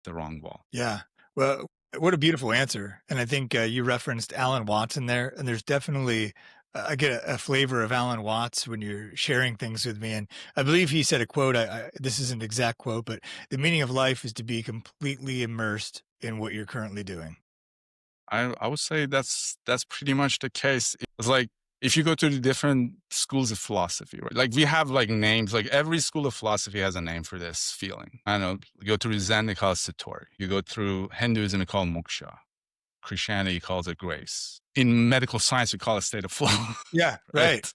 the wrong wall. Yeah. Well, what a beautiful answer. And I think you referenced Alan Watts in there, and there's definitely I get a flavor of Alan Watts when you're sharing things with me. And I believe he said a quote. This isn't an exact quote, but the meaning of life is to be completely immersed in what you're currently doing. I would say that's pretty much the case. It's like if you go to the different schools of philosophy, right? Like we have like names, like every school of philosophy has a name for this feeling. I don't know, you go through Zen, they call it Satori. You go through Hinduism, they call it moksha. Christianity calls it grace. In medical science, we call it state of flow, Yeah. Right. right?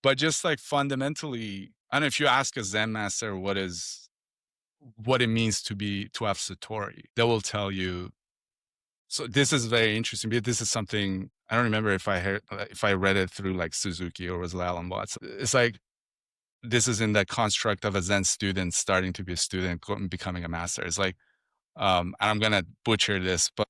But just like fundamentally, I don't know if you ask a Zen master what it means to have Satori, they will tell you. So this is very interesting because this is something I don't remember if I read it through like Suzuki or was it Alan Watts. It's like this is in the construct of a Zen student starting to be a student and becoming a master. It's like, and I'm gonna butcher this, but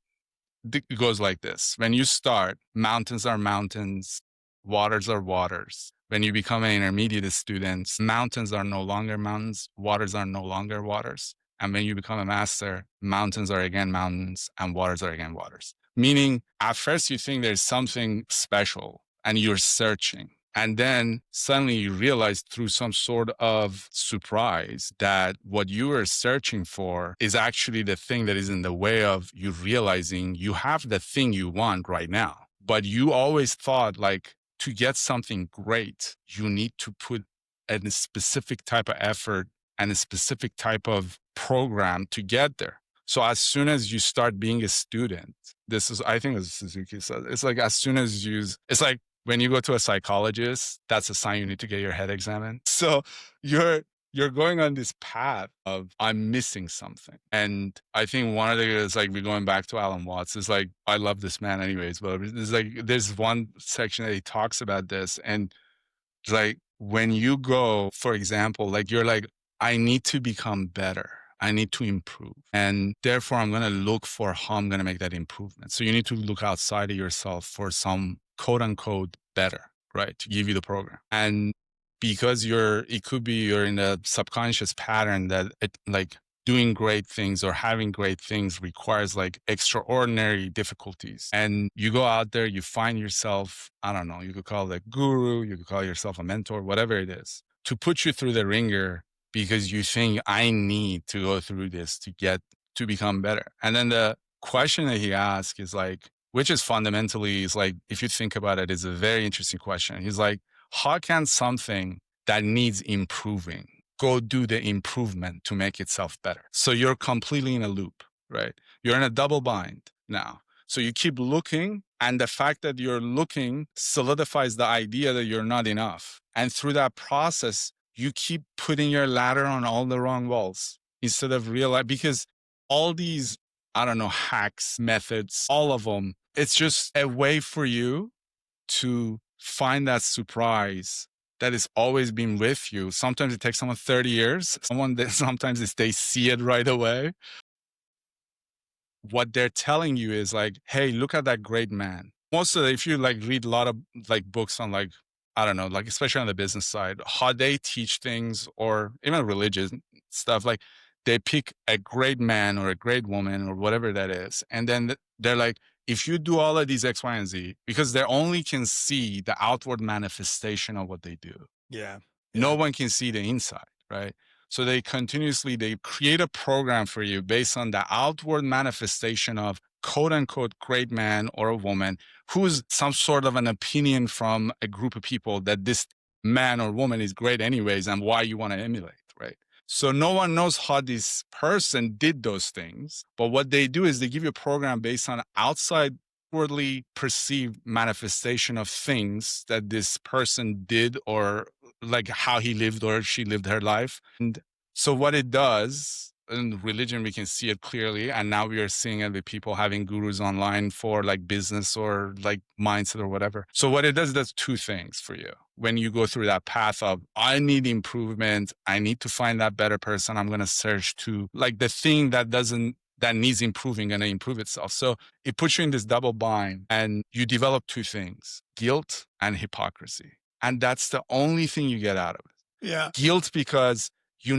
it goes like this: when you start, mountains are mountains, waters are waters. When you become an intermediate student, mountains are no longer mountains, waters are no longer waters. And when you become a master, mountains are again mountains and waters are again waters. Meaning, at first you think there's something special and you're searching. And then suddenly you realize through some sort of surprise that what you were searching for is actually the thing that is in the way of you realizing you have the thing you want right now. But you always thought like to get something great, you need to put a specific type of effort and a specific type of program to get there. So as soon as you start being a student, this is, I think as Suzuki said, it's like as soon as it's like when you go to a psychologist, that's a sign you need to get your head examined. So you're you're going on this path of I'm missing something. And I think one of the is like we're going back to Alan Watts. Is like I love this man anyways, but there's like there's one section that he talks about this. And it's like when you go, for example, like you're like, I need to become better. I need to improve. And therefore I'm gonna look for how I'm gonna make that improvement. So you need to look outside of yourself for some quote unquote better, right? To give you the program. And because it could be you're in a subconscious pattern that it like doing great things or having great things requires like extraordinary difficulties. And you go out there, you find yourself, I don't know, you could call it a guru, you could call yourself a mentor, whatever it is, to put you through the ringer because you think I need to go through this to become better. And then the question that he asks is like, which is fundamentally is like, if you think about it, is a very interesting question. He's like, how can something that needs improving go do the improvement to make itself better? So you're completely in a loop, right? You're in a double bind now. So you keep looking, and the fact that you're looking solidifies the idea that you're not enough. And through that process, you keep putting your ladder on all the wrong walls instead of realize because all these, I don't know, hacks, methods, all of them, it's just a way for you to find that surprise that has always been with you. Sometimes it takes someone 30 years. Someone that sometimes they see it right away. What they're telling you is like, hey, look at that great man. Most of the, if you like read a lot of like books on like, I don't know, like especially on the business side, how they teach things or even religious stuff, like they pick a great man or a great woman or whatever that is. And then they're like, if you do all of these X, Y, and Z, because they only can see the outward manifestation of what they do. Yeah. No Yeah. one can see the inside, right? So they create a program for you based on the outward manifestation of quote unquote great man or a woman who's some sort of an opinion from a group of people that this man or woman is great anyways and why you want to emulate, right? So no one knows how this person did those things, but what they do is they give you a program based on outwardly perceived manifestation of things that this person did or like how he lived or she lived her life. And so what it does in religion, we can see it clearly. And now we are seeing it with people having gurus online for like business or like mindset or whatever. So what it does two things for you. When you go through that path of, I need improvement, I need to find that better person, I'm going to search to like the thing that needs improving and improve itself. So it puts you in this double bind and you develop two things, guilt and hypocrisy. And that's the only thing you get out of it. Yeah. Guilt because you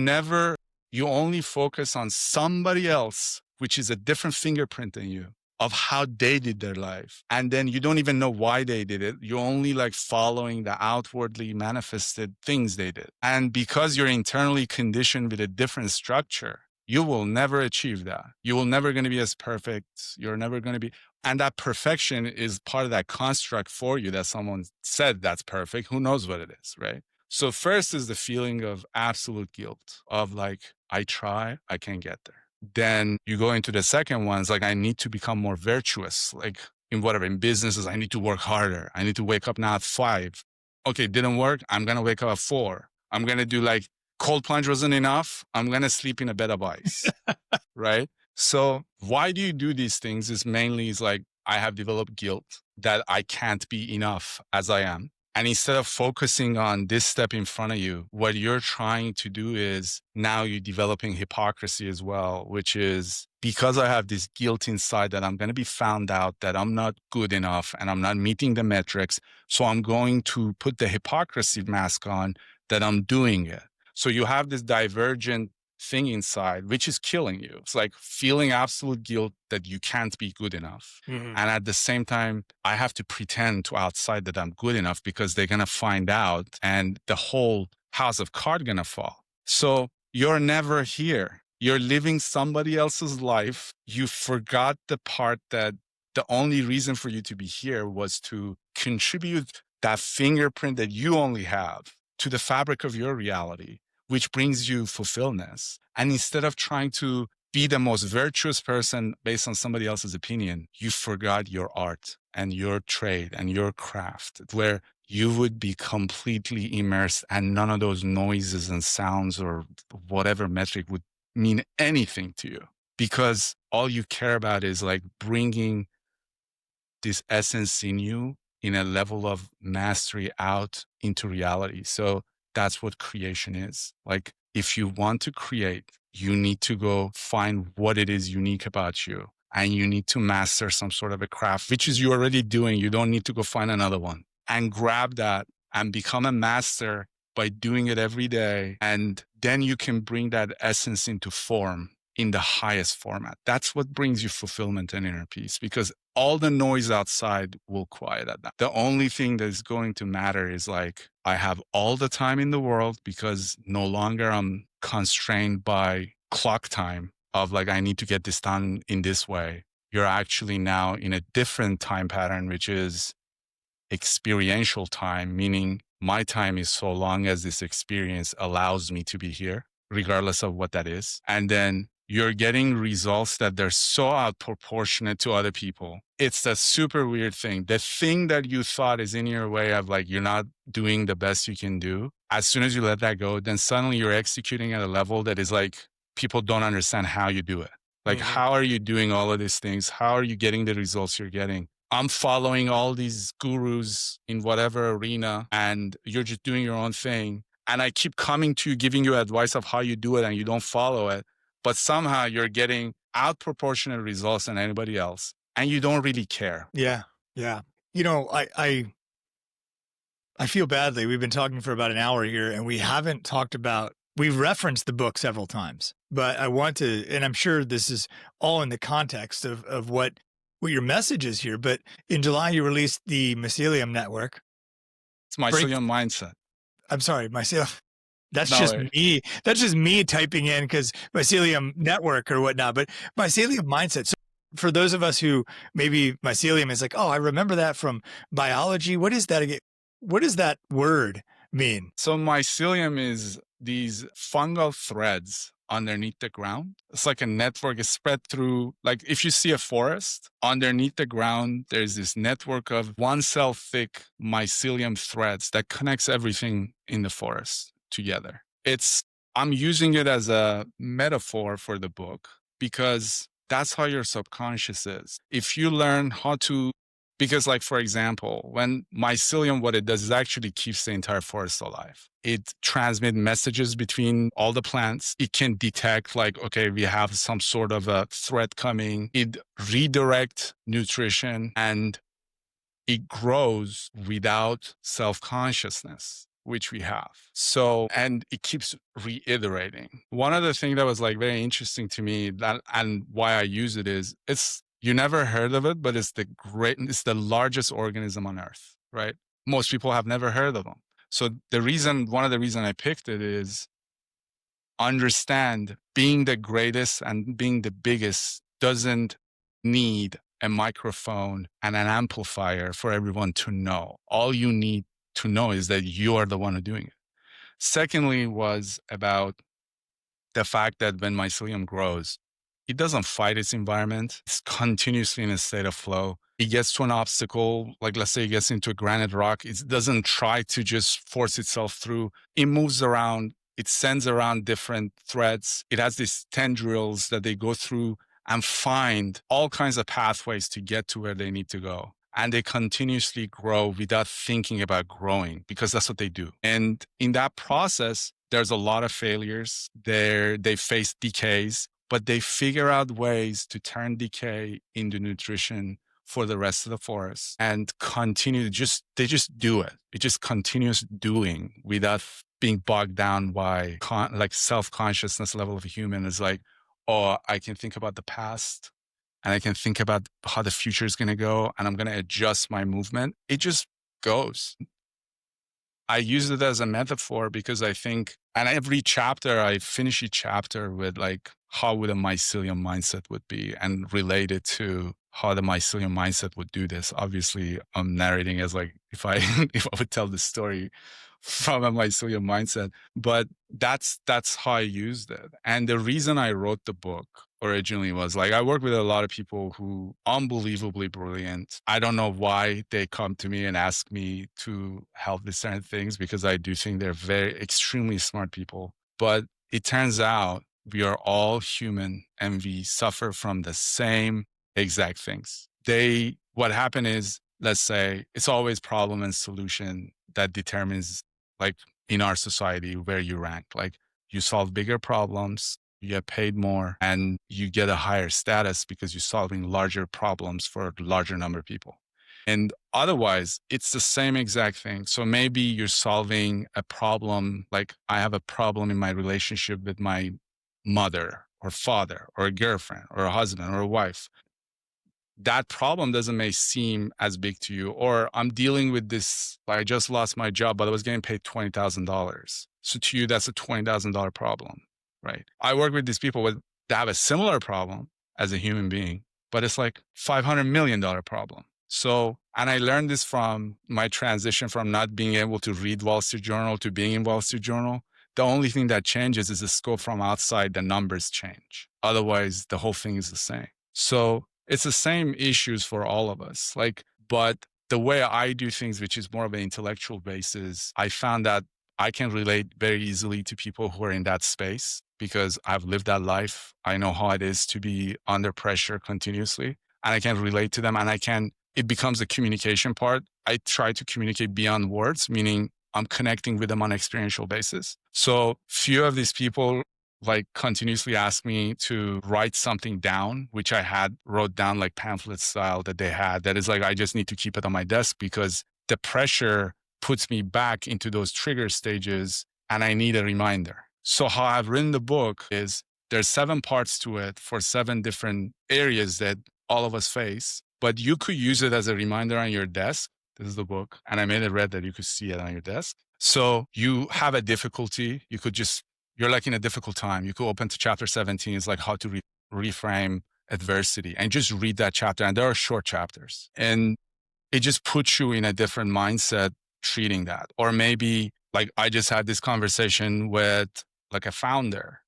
You only focus on somebody else, which is a different fingerprint than you, of how they did their life. And then you don't even know why they did it. You're only like following the outwardly manifested things they did. And because you're internally conditioned with a different structure, you will never achieve that. You will never going to be as perfect. You're never going to be. And that perfection is part of that construct for you that someone said that's perfect. Who knows what it is, right? So first is the feeling of absolute guilt of like, I try, I can't get there. Then you go into the second one, it's like, I need to become more virtuous. Like in whatever, in businesses, I need to work harder. I need to wake up now at 5. Okay, didn't work. I'm going to wake up at 4. I'm going to do like cold plunge wasn't enough. I'm going to sleep in a bed of ice. Right? So why do you do these things is mainly is like, I have developed guilt that I can't be enough as I am. And instead of focusing on this step in front of you, what you're trying to do is now you're developing hypocrisy as well, which is because I have this guilt inside that I'm going to be found out that I'm not good enough and I'm not meeting the metrics. So I'm going to put the hypocrisy mask on that I'm doing it. So you have this divergent thing inside, which is killing you. It's like feeling absolute guilt that you can't be good enough. Mhm. And at the same time, I have to pretend to outside that I'm good enough because they're going to find out and the whole house of cards going to fall. So you're never here. You're living somebody else's life. You forgot the part that the only reason for you to be here was to contribute that fingerprint that you only have to the fabric of your reality, which brings you fulfillment. And instead of trying to be the most virtuous person based on somebody else's opinion, you forgot your art and your trade and your craft, where you would be completely immersed and none of those noises and sounds or whatever metric would mean anything to you, because all you care about is like bringing this essence in you in a level of mastery out into reality. So that's what creation is. Like, if you want to create, you need to go find what it is unique about you. And you need to master some sort of a craft, which is you're already doing. You don't need to go find another one, and grab that and become a master by doing it every day. And then you can bring that essence into form in the highest format. That's what brings you fulfillment and inner peace, because all the noise outside will quiet at that. The only thing that is going to matter is like, I have all the time in the world because no longer I'm constrained by clock time of like, I need to get this done in this way. You're actually now in a different time pattern, which is experiential time, meaning my time is so long as this experience allows me to be here, regardless of what that is. And then you're getting results that they're so out proportionate to other people. It's a super weird thing. The thing that you thought is in your way of like, you're not doing the best you can do. As soon as you let that go, then suddenly you're executing at a level that is like, people don't understand how you do it. Like, Mhm. how are you doing all of these things? How are you getting the results you're getting? I'm following all these gurus in whatever arena and you're just doing your own thing. And I keep coming to you, giving you advice of how you do it and you don't follow it. But somehow you're getting out proportionate results than anybody else. And you don't really care. Yeah, yeah. You know, I feel badly. We've been talking for about an hour here, and we haven't talked about. We've referenced the book several times, but I want to, and I'm sure this is all in the context of what your message is here. But in July, you released the Mycelium Network. It's Break. mycelium mindset. I'm sorry, Mycelium. That's No just way. me. That's just me typing in because Mycelium Network or whatnot. But Mycelium Mindset. So for those of us who maybe Mycelium is like, oh, I remember that from biology. What is that again? What does that word mean? So mycelium is these fungal threads underneath the ground. It's like a network is spread through, like if you see a forest, underneath the ground, there's this network of 1 cell thick mycelium threads that connects everything in the forest together. I'm using it as a metaphor for the book because that's how your subconscious is. If you learn how to, because like, for example, when mycelium, what it does is actually keeps the entire forest alive. It transmits messages between all the plants. It can detect like, okay, we have some sort of a threat coming. It redirects nutrition and it grows without self-consciousness. which we have. So, and it keeps reiterating. One other thing that was like very interesting to me that, and why I use it is you never heard of it, but it's the largest organism on earth, right? Most people have never heard of them. So one of the reason I picked it is understand being the greatest and being the biggest doesn't need a microphone and an amplifier for everyone to know. All you need to know is that you are the one doing it. Secondly, was about the fact that when mycelium grows, it doesn't fight its environment. It's continuously in a state of flow. It gets to an obstacle, like let's say it gets into a granite rock. It doesn't try to just force itself through. It moves around. It sends around different threads. It has these tendrils that they go through and find all kinds of pathways to get to where they need to go. And they continuously grow without thinking about growing because that's what they do. And in that process, there's a lot of failures. They face decays, but they figure out ways to turn decay into nutrition for the rest of the forest and they just do it. It just continues doing without being bogged down by like self-consciousness level of a human is like, oh, I can think about the past and I can think about how the future is going to go and I'm going to adjust my movement. It just goes. I use it as a metaphor because I think, and every chapter, I finish each chapter with like, how would a mycelium mindset would be and relate it to how the mycelium mindset would do this. Obviously, I'm narrating as like, if I, if I would tell the story from a mycelium mindset, but that's how I used it. And the reason I wrote the book originally was like, I work with a lot of people who unbelievably brilliant. I don't know why they come to me and ask me to help with certain things because I do think they're very extremely smart people. But it turns out we are all human and we suffer from the same exact things. What happened is, let's say it's always problem and solution that determines like in our society where you rank. Like you solve bigger problems, you get paid more, and you get a higher status because you're solving larger problems for a larger number of people. And otherwise, it's the same exact thing. So maybe you're solving a problem, like I have a problem in my relationship with my mother or father or a girlfriend or a husband or a wife. That problem doesn't may seem as big to you, or I'm dealing with this, like I just lost my job, but I was getting paid $20,000. So to you, that's a $20,000 problem, right? I work with these people that have a similar problem as a human being, but it's like $500 million problem. So, and I learned this from my transition from not being able to read Wall Street Journal to being in Wall Street Journal. The only thing that changes is the scope from outside, the numbers change. Otherwise, the whole thing is the same. So it's the same issues for all of us. But the way I do things, which is more of an intellectual basis, I found that I can relate very easily to people who are in that space because I've lived that life. I know how it is to be under pressure continuously, and I can relate to them, and it becomes a communication part. I try to communicate beyond words, meaning I'm connecting with them on an experiential basis. So few of these people like continuously ask me to write something down, which I wrote down like pamphlet style that they had. That is like, I just need to keep it on my desk because the pressure puts me back into those trigger stages and I need a reminder. So how I've written the book is there's 7 parts to it for 7 different areas that all of us face, but you could use it as a reminder on your desk. This is the book. And I made it red that you could see it on your desk. So you have a difficulty. You're like in a difficult time. You could open to chapter 17. It's like how to reframe adversity and just read that chapter. And there are short chapters and it just puts you in a different mindset treating that. Or maybe like I just had this conversation with like a founder.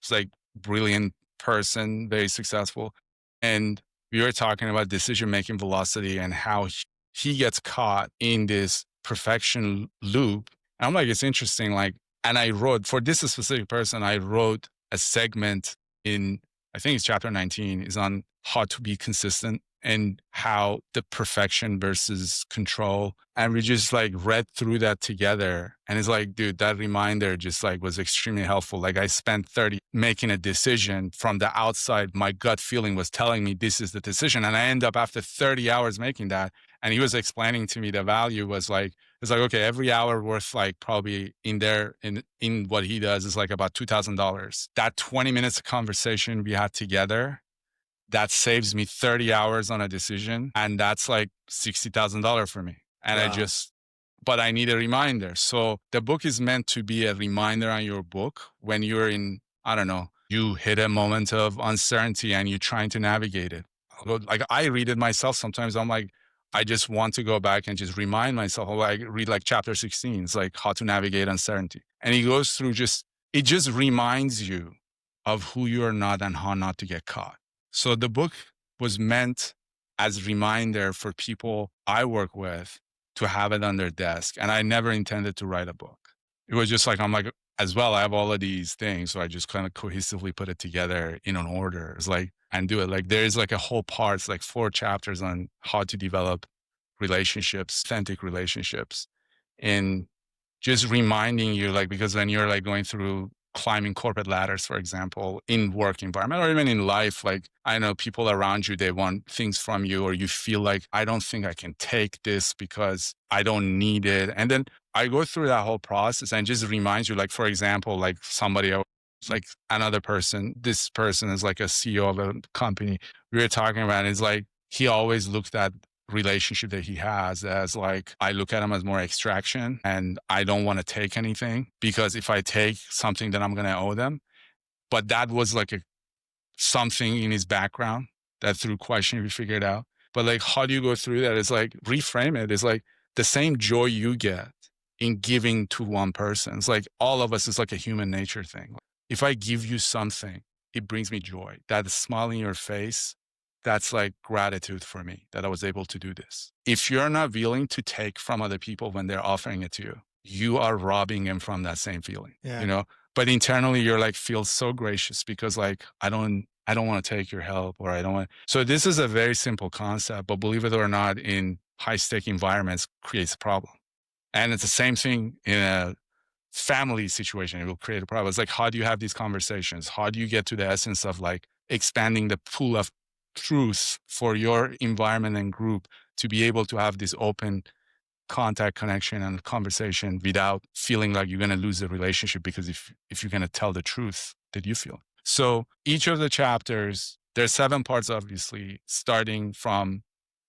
It's like brilliant person, very successful. And we were talking about decision-making velocity and how he gets caught in this perfection loop. And I'm like, it's interesting. Like, and I wrote for this specific person, I wrote a segment in, I think it's chapter 19 is on how to be consistent and how the perfection versus control. And we just like read through that together. And it's like, dude, that reminder just like was extremely helpful. Like I spent 30 making a decision from the outside. My gut feeling was telling me this is the decision. And I end up after 30 hours making that. And he was explaining to me the value was like, It's like, okay, every hour worth like probably in there in what he does is like about $2,000. That 20 minutes of conversation we had together, that saves me 30 hours on a decision. And that's like $60,000 for me. And Wow. but I need a reminder. So the book is meant to be a reminder on your book when you're in, I don't know, you hit a moment of uncertainty and you're trying to navigate it. Like I read it myself sometimes. I'm like, I just want to go back and just remind myself. Like read like chapter 16. It's like how to navigate uncertainty. And he goes through it just reminds you of who you are not and how not to get caught. So the book was meant as a reminder for people I work with to have it on their desk. And I never intended to write a book. It was just like, I'm like, as well, I have all of these things. So I just kind of cohesively put it together in an order. It's like, and do it. Like there's like a whole part, it's like 4 chapters on how to develop relationships, authentic relationships. And just reminding you, like, because when you're like going through climbing corporate ladders, for example, in work environment or even in life, like I know people around you, they want things from you, or you feel like, I don't think I can take this because I don't need it. And then I go through that whole process and just reminds you, like, for example, like somebody else, like another person, this person is like a CEO of a company we were talking about. Is like, he always looked at relationship that he has as like, I look at him as more extraction and I don't want to take anything because if I take something, then I'm going to owe them. But that was like something in his background that through questioning we figured out. But like, how do you go through that? It's like, reframe it. It's like the same joy you get in giving to one person. It's like all of us is like a human nature thing. If I give you something, it brings me joy. That smile in your face, that's like gratitude for me that I was able to do this. If you're not willing to take from other people when they're offering it to you, you are robbing them from that same feeling, Yeah. you know? But internally you're like, feel so gracious because like, I don't want to take your help, or I don't want. So this is a very simple concept, but believe it or not, in high stake environments creates a problem. And it's the same thing in a family situation. It will create a problem. It's like, how do you have these conversations? How do you get to the essence of like expanding the pool of truth for your environment and group to be able to have this open contact, connection, and conversation without feeling like you're going to lose the relationship because if you're going to tell the truth that you feel. So each of the chapters, there's 7 parts, obviously, starting from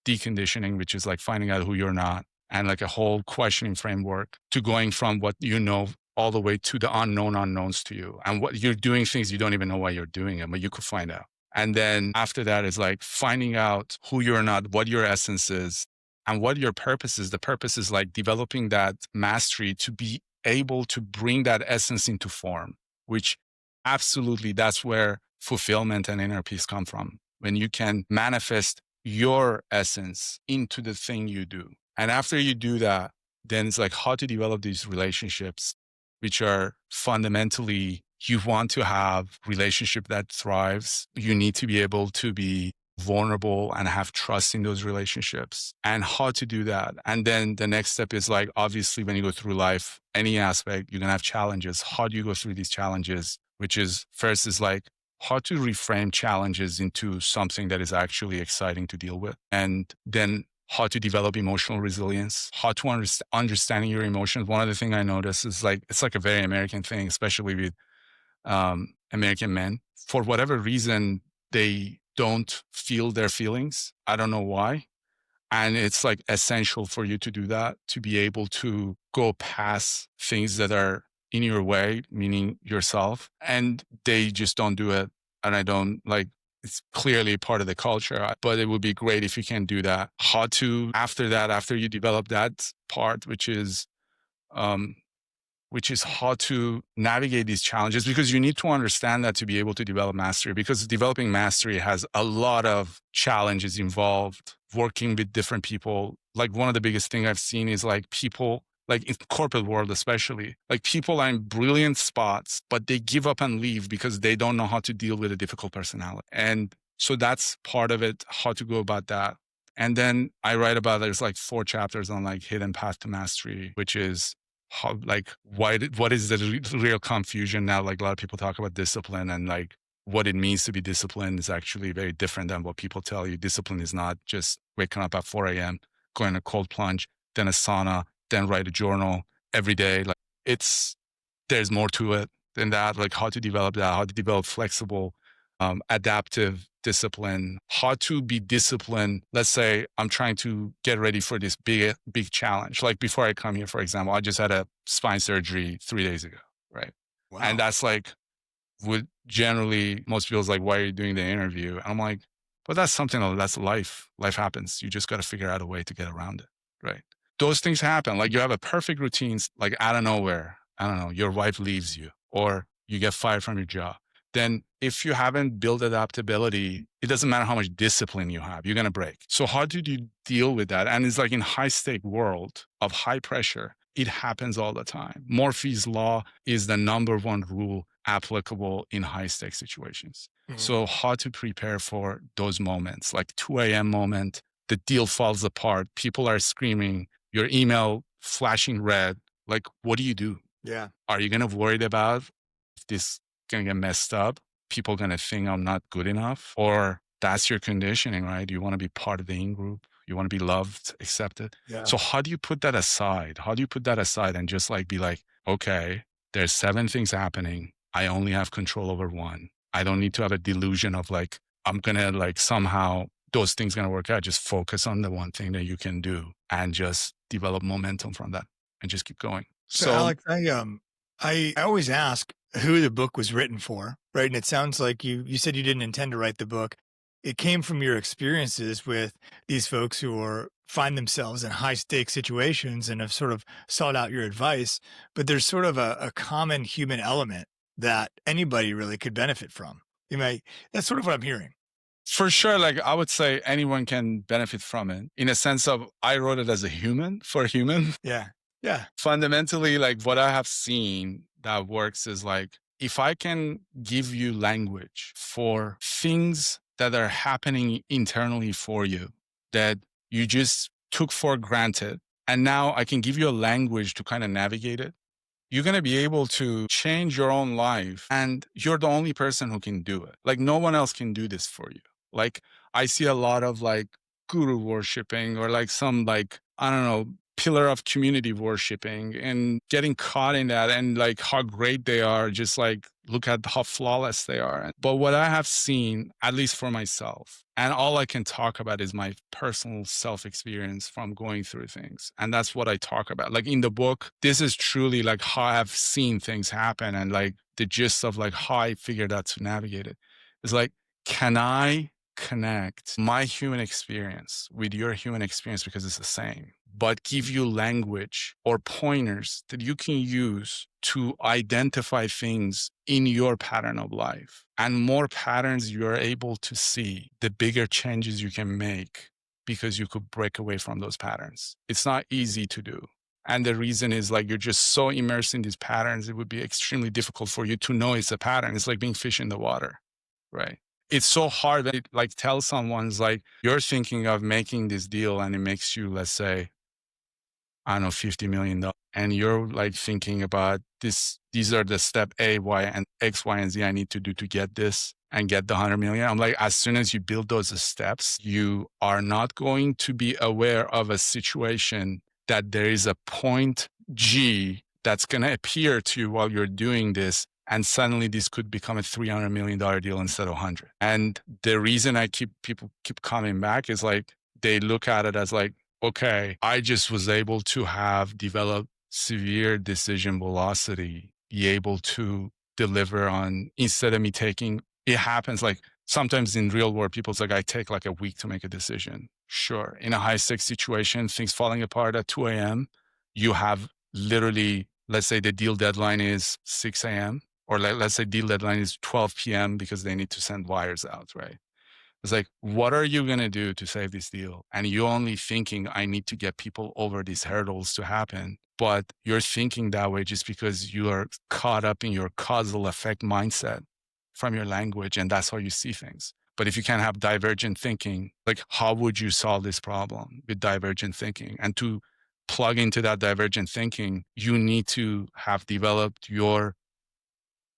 deconditioning, which is like finding out who you're not, and like a whole questioning framework, to going from what you know all the way to the unknown unknowns to you, and what you're doing things you don't even know why you're doing them, but you could find out. And then after that is like finding out who you're not, what your essence is, and what your purpose is. The purpose is like developing that mastery to be able to bring that essence into form, which absolutely that's where fulfillment and inner peace come from. When you can manifest your essence into the thing you do. And after you do that, then it's like how to develop these relationships, which are fundamentally, you want to have relationship that thrives. You need to be able to be vulnerable and have trust in those relationships, and how to do that. And then the next step is like, obviously, when you go through life, any aspect, you're going to have challenges. How do you go through these challenges? Which is first is like how to reframe challenges into something that is actually exciting to deal with. And then how to develop emotional resilience, how to understanding your emotions. One of the things I notice is like, it's like a very American thing, especially with American men. For whatever reason, they don't feel their feelings. I don't know why. And it's like essential for you to do that, to be able to go past things that are in your way, meaning yourself. And they just don't do it. And I don't like, it's clearly part of the culture, but it would be great if you can do that. How to, after that, after you develop that part, um, which is how to navigate these challenges, because you need to understand that to be able to develop mastery, because developing mastery has a lot of challenges involved, working with different people. Like one of the biggest things I've seen is like people, like in corporate world, especially, like people are in brilliant spots, but they give up and leave because they don't know how to deal with a difficult personality. And so that's part of it, how to go about that. And then I write about, there's like 4 chapters on like hidden path to mastery, which is how, like, what is the real confusion now? Like a lot of people talk about discipline, and like what it means to be disciplined is actually very different than what people tell you. Discipline is not just waking up at 4 a.m., going a cold plunge, then a sauna, then write a journal every day. Like it's, there's more to it than that, like how to develop that, how to develop flexible, adaptive discipline, how to be disciplined. Let's say I'm trying to get ready for this big challenge. Like before I come here, for example, I just had a spine surgery 3 days ago, right? And Wow. that's like, would generally most people's like, why are you doing the interview? And I'm like, but that's something that's life. Life happens. You just got to figure out a way to get around it, right? Those things happen. Like you have a perfect routine, like out of nowhere. I don't know, your wife leaves you or you get fired from your job. Then if you haven't built adaptability, it doesn't matter how much discipline you have, you're going to break. So how did you deal with that? And it's like in high stake world of high pressure, it happens all the time. Murphy's law is the number one rule applicable in high stake situations. Mhm. So how to prepare for those moments, like 2 a.m. moment, the deal falls apart, people are screaming, your email flashing red. Like, what do you do? Yeah. Are you going to worried about if this going to get messed up? People going to think I'm not good enough? Or that's your conditioning, right? You want to be part of the in group. You want to be loved, accepted. Yeah. So how do you put that aside? How do you put that aside and just like be like, okay, there's 7 things happening. I only have control over one. I don't need to have a delusion of like, I'm going to like somehow those things going to work out. Just focus on the one thing that you can do and just develop momentum from that and just keep going. So So Alex, I always ask who the book was written for, right? And it sounds like you said you didn't intend to write the book. It came from your experiences with these folks who are find themselves in high stakes situations and have sort of sought out your advice. But there's sort of a common human element that anybody really could benefit from. You may That's sort of what I'm hearing. for sure, like I would say anyone can benefit from it in a sense of I wrote it as a human for human. Yeah. Yeah. Fundamentally, like what I have seen that works is like if I can give you language for things that are happening internally for you that you just took for granted, and now I can give you a language to kind of navigate it, you're going to be able to change your own life. And you're the only person who can do it. Like no one else can do this for you. Like I see a lot of like guru worshiping or like some like, I don't know, pillar of community worshiping and getting caught in that and like how great they are. Just like look at how flawless they are. But what I have seen, at least for myself, and all I can talk about is my personal self experience from going through things. And that's what I talk about. Like in the book, this is truly like how I've seen things happen and like the gist of like how I figured out to navigate it. It's like, can I connect my human experience with your human experience because it's the same, but give you language or pointers that you can use to identify things in your pattern of life. And more patterns you're able to see, the bigger changes you can make because you could break away from those patterns. It's not easy to do. And the reason is like you're just so immersed in these patterns, it would be extremely difficult for you to know it's a pattern. It's like being fish in the water, right? It's so hard that it, like tell someone's like, you're thinking of making this deal and it makes you, let's say, I don't know, $50 million. And you're like thinking about this, these are the step A, Y, and X, Y, and Z I need to do to get this and get the 100 million. I'm like, as soon as you build those steps, you are not going to be aware of a situation that there is a point G that's going to appear to you while you're doing this. And suddenly this could become a $300 million deal instead of 100. And the reason people keep coming back is like, they look at it as like, okay, I just was able to have developed severe decision velocity, be able to deliver on instead of me taking, it happens like sometimes in real world, people's like, I take like a week to make a decision. Sure. In a high stakes situation, things falling apart at 2 a.m., you have literally, let's say the deal deadline is 6 a.m. or let's say deal deadline is 12 p.m. because they need to send wires out, right? It's like, what are you going to do to save this deal? And you're only thinking, I need to get people over these hurdles to happen. But you're thinking that way just because you are caught up in your causal effect mindset from your language. And that's how you see things. But if you can have divergent thinking, like how would you solve this problem with divergent thinking? And to plug into that divergent thinking, you need to have developed your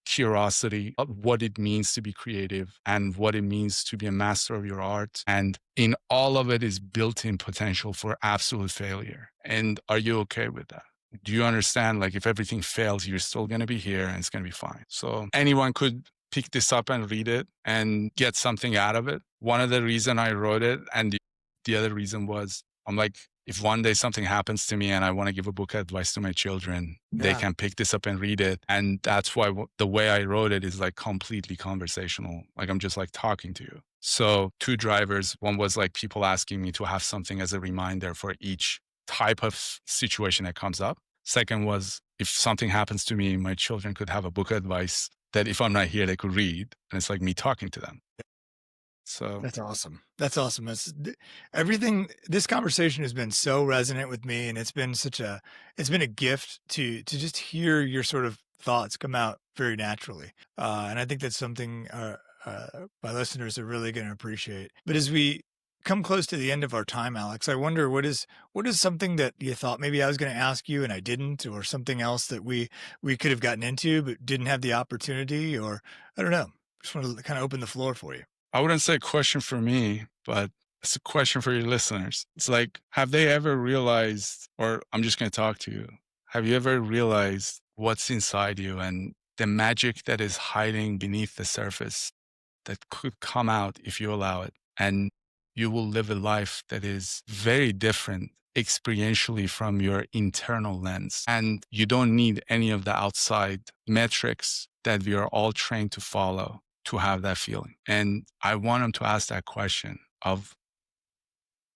curiosity of what it means to be creative and what it means to be a master of your art. And in all of it is built in potential for absolute failure. And are you okay with that? Do you understand? Like, if everything fails, you're still going to be here and it's going to be fine. So anyone could pick this up and read it and get something out of it. One of the reason I wrote it, and the other reason was, I'm like, if one day something happens to me and I want to give a book advice to my children, they Yeah. can pick this up and read it. And that's why the way I wrote it is like completely conversational. Like, I'm just like talking to you. So two drivers. One was like people asking me to have something as a reminder for each type of situation that comes up. Second was, if something happens to me, my children could have a book advice that if I'm not here, they could read. And it's like me talking to them. So That's awesome. That's awesome. Everything. This conversation has been so resonant with me, and it's been a gift to just hear your sort of thoughts come out very naturally. And I think that's something my listeners are really going to appreciate. But as we come close to the end of our time, Alex, I wonder what is something that you thought maybe I was going to ask you and I didn't, or something else that we could have gotten into but didn't have the opportunity, or I don't know. Just want to kind of open the floor for you. I wouldn't say a question for me, but it's a question for your listeners. It's like, have they ever realized, or I'm just going to talk to you, have you ever realized what's inside you and the magic that is hiding beneath the surface that could come out if you allow it? And you will live a life that is very different experientially from your internal lens. And you don't need any of the outside metrics that we are all trained to follow to have that feeling. And I want them to ask that question of,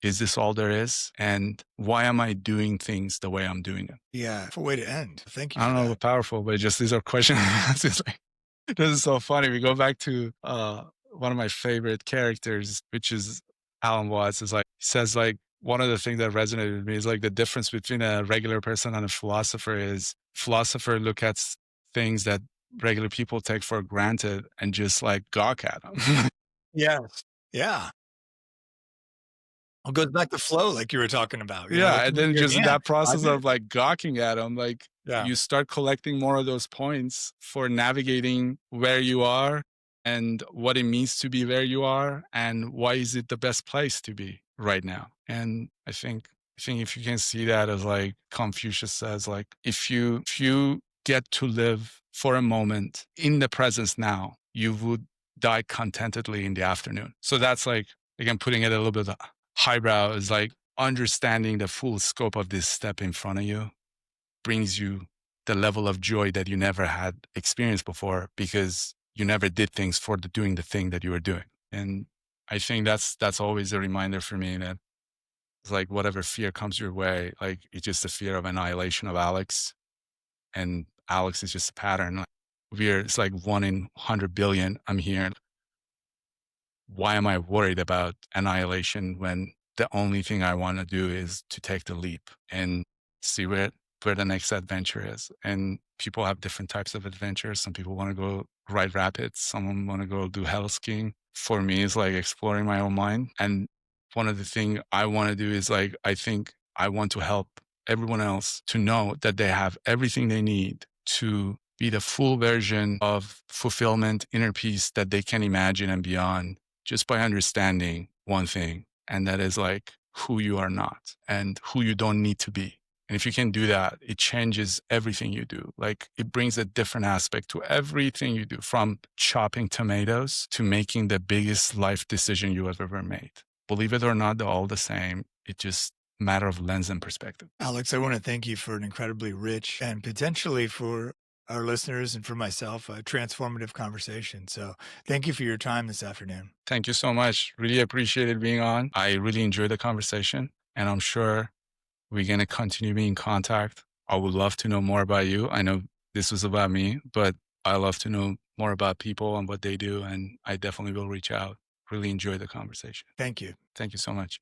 is this all there is? And why am I doing things the way I'm doing it? Yeah, a way to end. Thank you I for don't know that. what powerful, but just these are questions. It's like, this is so funny. We go back to one of my favorite characters, which is Alan Watts. Is like, he says like, one of the things that resonated with me is like, the difference between a regular person and a philosopher is, philosopher look at things that regular people take for granted and just like gawk at them. Yes. Yeah. It goes back to flow like you were talking about, Yeah, and looking at then your just in hand that for 5 process of minutes. like gawking at them, like, Yeah. you start collecting more of those points for navigating where you are and what it means to be where you are and why is it the best place to be right now. And I think if you can see that, as like Confucius says, like, if you get to live for a moment in the presence now, you would die contentedly in the afternoon. So that's like, again, putting it a little bit highbrow, is like, understanding the full scope of this step in front of you brings you the level of joy that you never had experienced before, because you never did things for doing the thing that you were doing. And I think that's always a reminder for me that it's like, whatever fear comes your way, like, it's just a fear of annihilation of Alex, and Alex is just a pattern. Like, it's like 1 in 100 billion. I'm here. Why am I worried about annihilation when the only thing I want to do is to take the leap and see where the next adventure is? And people have different types of adventures. Some people want to go ride rapids. Some want to go do heli skiing. For me, it's like exploring my own mind. And one of the things I want to do is like, I think I want to help everyone else to know that they have everything they need to be the full version of fulfillment, inner peace that they can imagine and beyond, just by understanding one thing, and that is like, who you are not and who you don't need to be. And if you can do that, it changes everything you do. Like, it brings a different aspect to everything you do, from chopping tomatoes to making the biggest life decision you have ever made. Believe it or not, they're all the same. It just matter of lens and perspective. Alex, I want to thank you for an incredibly rich and potentially for our listeners and for myself, a transformative conversation. So thank you for your time this afternoon. Thank you so much. Really appreciated being on. I really enjoyed the conversation, and I'm sure we're going to continue being in contact. I would love to know more about you. I know this was about me, but I love to know more about people and what they do. And I definitely will reach out. Really enjoy the conversation. Thank you. Thank you so much.